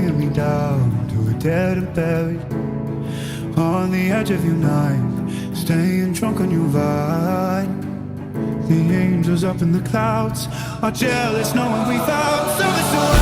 bringing me down to a dead and buried on the edge of your knife, staying drunk on your vine. The angels up in the clouds are jealous knowing we found service away.